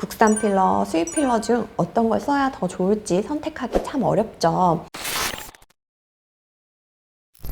국산 필러, 수입 필러 중 어떤 걸 써야 더 좋을지 선택하기 참 어렵죠.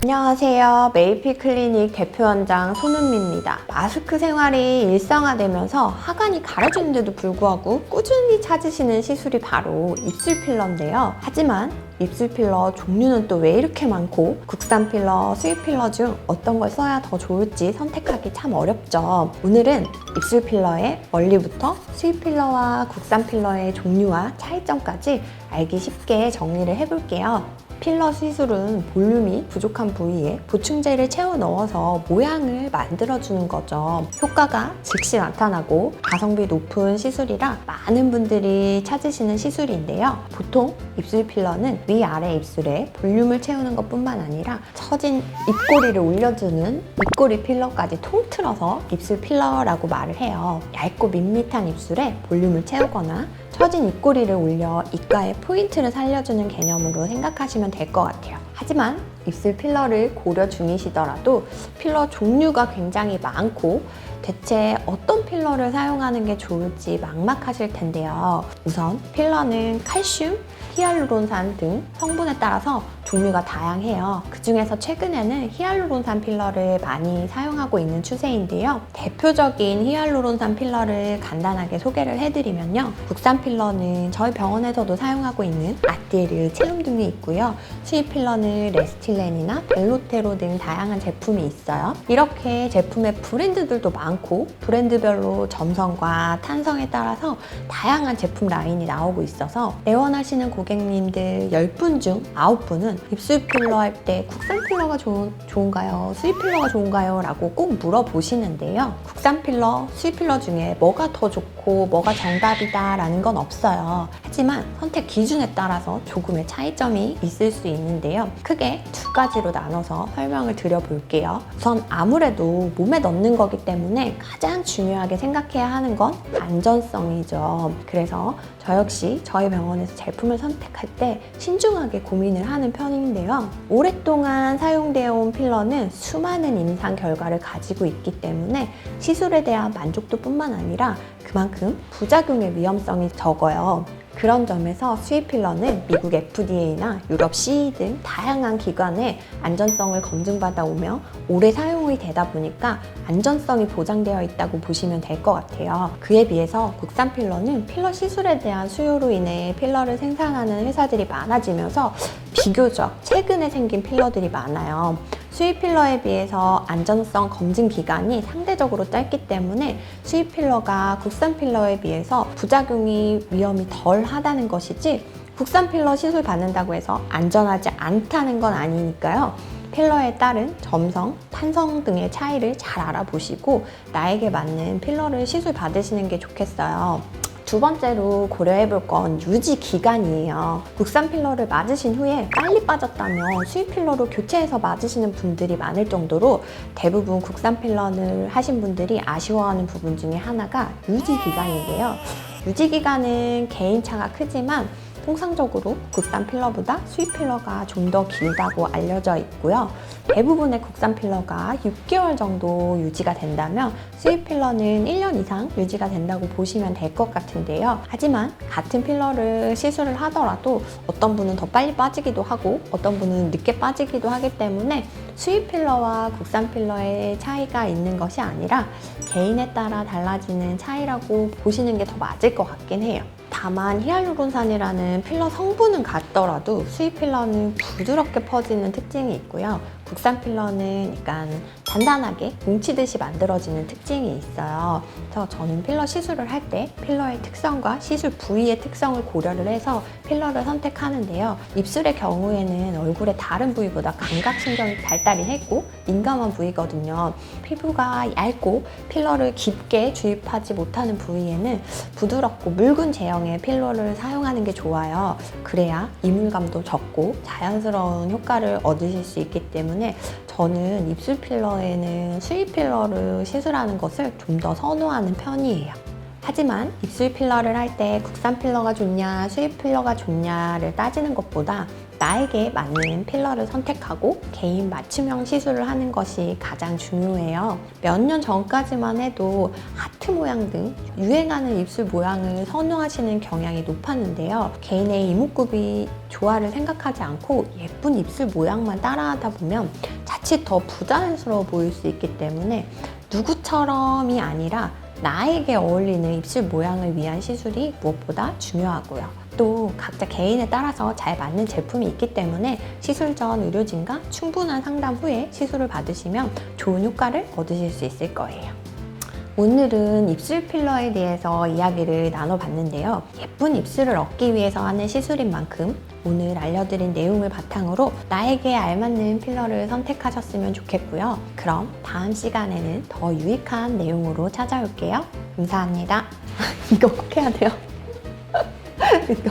안녕하세요. 메이피 클리닉 대표원장 손은미입니다. 마스크 생활이 일상화되면서 하관이 가려지는데도 불구하고 꾸준히 찾으시는 시술이 바로 입술 필러인데요. 하지만 입술 필러 종류는 또 왜 이렇게 많고 국산 필러, 수입 필러 중 어떤 걸 써야 더 좋을지 선택하기 참 어렵죠. 오늘은 입술 필러의 원리부터 수입 필러와 국산 필러의 종류와 차이점까지 알기 쉽게 정리를 해볼게요. 필러 시술은 볼륨이 부족한 부위에 보충제를 채워 넣어서 모양을 만들어주는 거죠. 효과가 즉시 나타나고 가성비 높은 시술이라 많은 분들이 찾으시는 시술인데요. 보통 입술 필러는 위아래 입술에 볼륨을 채우는 것뿐만 아니라 처진 입꼬리를 올려주는 입꼬리 필러까지 통틀어서 입술 필러라고 말을 해요. 얇고 밋밋한 입술에 볼륨을 채우거나 처진 입꼬리를 올려 입가의 포인트를 살려주는 개념으로 생각하시면 될 것 같아요. 하지만 입술 필러를 고려 중이시더라도 필러 종류가 굉장히 많고 대체 어떤 필러를 사용하는 게 좋을지 막막하실 텐데요. 우선 필러는 칼슘, 히알루론산 등 성분에 따라서 종류가 다양해요. 그 중에서 최근에는 히알루론산 필러를 많이 사용하고 있는 추세인데요. 대표적인 히알루론산 필러를 간단하게 소개를 해드리면요. 국산 필러는 저희 병원에서도 사용하고 있는 아띠르, 첼룸 등이 있고요. 수입 필러는 레스틸렌이나 벨로테로 등 다양한 제품이 있어요. 이렇게 제품의 브랜드들도 많고 브랜드별로 점성과 탄성에 따라서 다양한 제품 라인이 나오고 있어서 내원하시는 고객님들 10분 중 9분은 입술 필러 할 때 국산 필러가 좋은가요? 수입 필러가 좋은가요? 라고 꼭 물어보시는데요. 국산 필러, 수입 필러 중에 뭐가 더 좋고 뭐가 정답이다 라는 건 없어요. 하지만 선택 기준에 따라서 조금의 차이점이 있을 수 있는데요. 크게 두 가지로 나눠서 설명을 드려볼게요. 우선 아무래도 몸에 넣는 거기 때문에 가장 중요하게 생각해야 하는 건 안전성이죠. 그래서 저 역시 저희 병원에서 제품을 선택할 때 신중하게 고민을 하는 편인데요. 오랫동안 사용되어 온 필러는 수많은 임상 결과를 가지고 있기 때문에 시술에 대한 만족도뿐만 아니라 그만큼 부작용의 위험성이 적어요. 그런 점에서 수입 필러는 미국 FDA나 유럽 CE 등 다양한 기관의 안전성을 검증받아 오며 오래 사용이 되다 보니까 안전성이 보장되어 있다고 보시면 될 것 같아요. 그에 비해서 국산 필러는 필러 시술에 대한 수요로 인해 필러를 생산하는 회사들이 많아지면서 비교적 최근에 생긴 필러들이 많아요. 수입 필러에 비해서 안전성 검증 기간이 상대적으로 짧기 때문에 수입 필러가 국산 필러에 비해서 부작용이 위험이 덜 하다는 것이지 국산 필러 시술 받는다고 해서 안전하지 않다는 건 아니니까요. 필러에 따른 점성, 탄성 등의 차이를 잘 알아보시고 나에게 맞는 필러를 시술 받으시는 게 좋겠어요. 두 번째로 고려해 볼 건 유지 기간이에요. 국산 필러를 맞으신 후에 빨리 빠졌다면 수입 필러로 교체해서 맞으시는 분들이 많을 정도로 대부분 국산 필러를 하신 분들이 아쉬워하는 부분 중에 하나가 유지 기간인데요. 유지 기간은 개인차가 크지만 통상적으로 국산 필러보다 수입 필러가 좀 더 길다고 알려져 있고요. 대부분의 국산 필러가 6개월 정도 유지가 된다면 수입 필러는 1년 이상 유지가 된다고 보시면 될 것 같은데요. 하지만 같은 필러를 시술을 하더라도 어떤 분은 더 빨리 빠지기도 하고 어떤 분은 늦게 빠지기도 하기 때문에 수입 필러와 국산 필러의 차이가 있는 것이 아니라 개인에 따라 달라지는 차이라고 보시는 게 더 맞을 것 같긴 해요. 다만 히알루론산이라는 필러 성분은 같더라도 수입 필러는 부드럽게 퍼지는 특징이 있고요. 국산 필러는 약간 단단하게 뭉치듯이 만들어지는 특징이 있어요. 그래서 저는 필러 시술을 할 때 필러의 특성과 시술 부위의 특성을 고려를 해서 필러를 선택하는데요. 입술의 경우에는 얼굴의 다른 부위보다 감각신경이 발달이 했고 민감한 부위거든요. 피부가 얇고 필러를 깊게 주입하지 못하는 부위에는 부드럽고 묽은 제형의 필러를 사용하는 게 좋아요. 그래야 이물감도 적고 자연스러운 효과를 얻으실 수 있기 때문에 저는 입술 필러에는 수입 필러를 시술하는 것을 좀 더 선호하는 편이에요. 하지만 입술 필러를 할 때 국산 필러가 좋냐 수입 필러가 좋냐를 따지는 것보다 나에게 맞는 필러를 선택하고 개인 맞춤형 시술을 하는 것이 가장 중요해요. 몇 년 전까지만 해도 하트 모양 등 유행하는 입술 모양을 선호하시는 경향이 높았는데요. 개인의 이목구비 조화를 생각하지 않고 예쁜 입술 모양만 따라하다 보면 자칫 더 부자연스러워 보일 수 있기 때문에 누구처럼이 아니라 나에게 어울리는 입술 모양을 위한 시술이 무엇보다 중요하고요. 또 각자 개인에 따라서 잘 맞는 제품이 있기 때문에 시술 전 의료진과 충분한 상담 후에 시술을 받으시면 좋은 효과를 얻으실 수 있을 거예요. 오늘은 입술 필러에 대해서 이야기를 나눠봤는데요. 예쁜 입술을 얻기 위해서 하는 시술인 만큼 오늘 알려드린 내용을 바탕으로 나에게 알맞는 필러를 선택하셨으면 좋겠고요. 그럼 다음 시간에는 더 유익한 내용으로 찾아올게요. 감사합니다. 이거 꼭 해야 돼요. 이거.